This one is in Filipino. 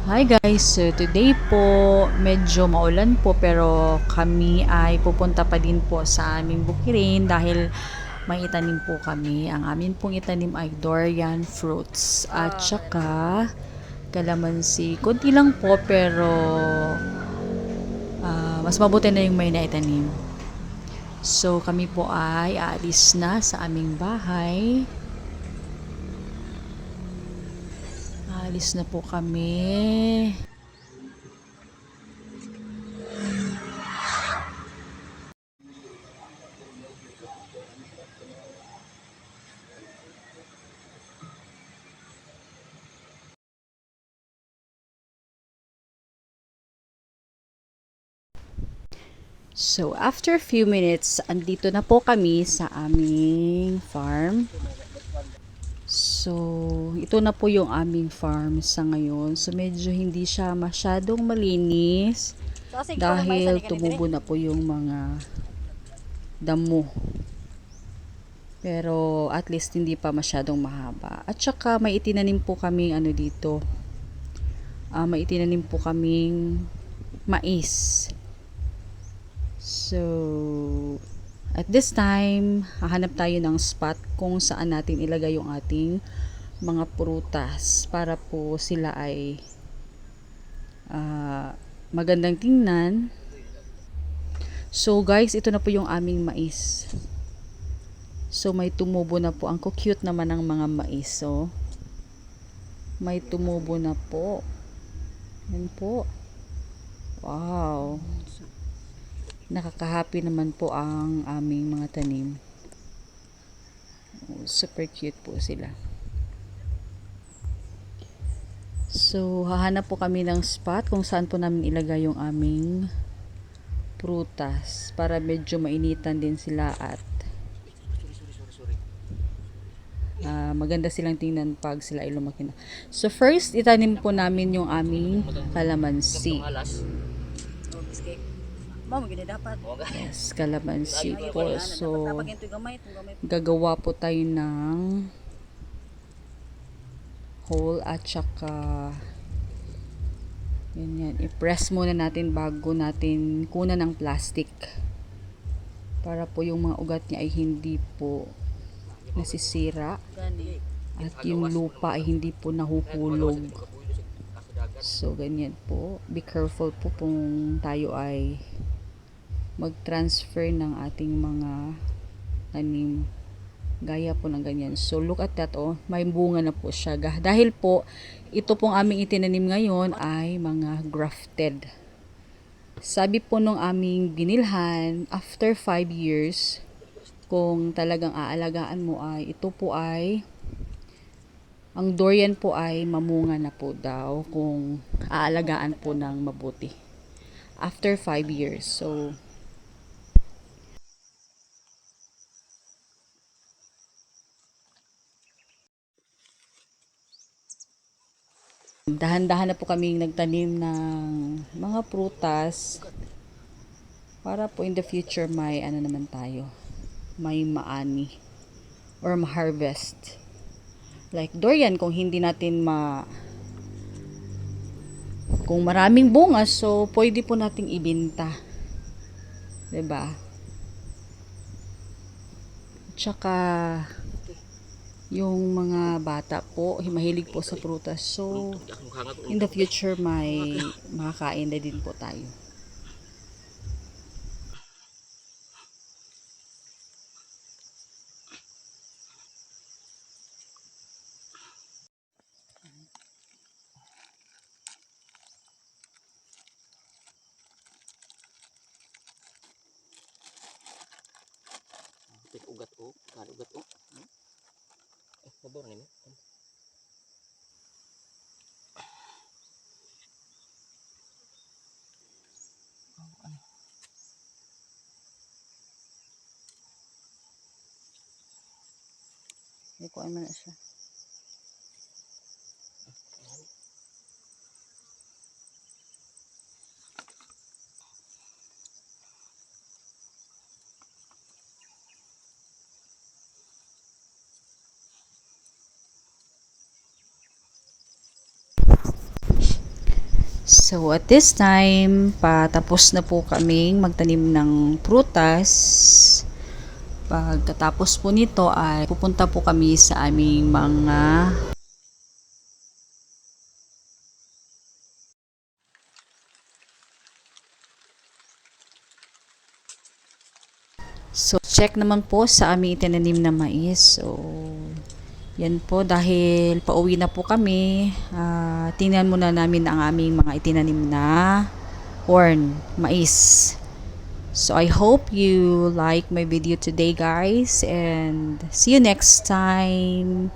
Hi guys, so today po medyo maulan po pero kami ay pupunta pa din po sa aming bukirin dahil may itanim po kami. Ang amin pong itanim ay durian fruits at saka kalamansi. Kunti lang po pero mas mabuti na yung may naitanim. So kami po ay aalis na sa aming bahay. Aalis na po kami. So, after a few minutes, andito na po kami sa aming farm. So, ito na po yung aming farm sa ngayon. So, medyo hindi siya masyadong malinis dahil tumubo na po yung mga damo. Pero, at least hindi pa masyadong mahaba. At saka, may itinanim po kami dito. May itinanim po kaming mais. So, at this time, hahanap tayo ng spot kung saan natin ilagay yung ating mga prutas para po sila ay magandang tingnan. So guys, ito na po yung aming mais. So may tumubo na po. Ang cute naman ng mga mais. So, may tumubo na po. Yan po. Wow. Nakaka-happy naman po ang aming mga tanim. Super cute po sila. So, hahanap po kami ng spot kung saan po namin ilagay yung aming prutas para medyo mainitan din sila at maganda silang tingnan pag sila ay lumaki na. So, first, itanim po namin yung aming kalamansi. Yes, kalamansi po. So, gagawa po tayo ng hole at saka yan. I-press muna natin bago natin kunan ng plastic para po yung mga ugat niya ay hindi po nasisira at yung lupa ay hindi po nahuhulog. So, ganyan po. Be careful po kung tayo ay mag-transfer ng ating mga tanim. Gaya po ng ganyan. So, look at that, oh. May bunga na po siya. Dahil po, ito pong aming itinanim ngayon ay mga grafted. Sabi po nung aming binilhan, after 5 years, kung talagang aalagaan mo ay, ito po ay, ang durian po ay mamunga na po daw kung aalagaan po ng mabuti. After 5 years. So, dahan-dahan na po kaming nagtanim ng mga prutas para po in the future may naman tayo, may maani or ma-harvest like durian. Kung hindi natin kung maraming bunga, so pwede po nating ibenta, 'di ba? Tsaka yung mga bata po mahilig po sa prutas, so in the future may makakain na din po tayo. Ugat o, ugat o. Sabor ni. Ikuan man na siya. So at this time, patapos na po kaming magtanim ng prutas. Pagkatapos po nito ay pupunta po kami sa aming mga So, check naman po sa aming itinanim na mais. So, yan po dahil pauwi na po kami. Tingnan muna namin ang aming mga itinanim na corn, mais. So, I hope you like my video today, guys. And see you next time.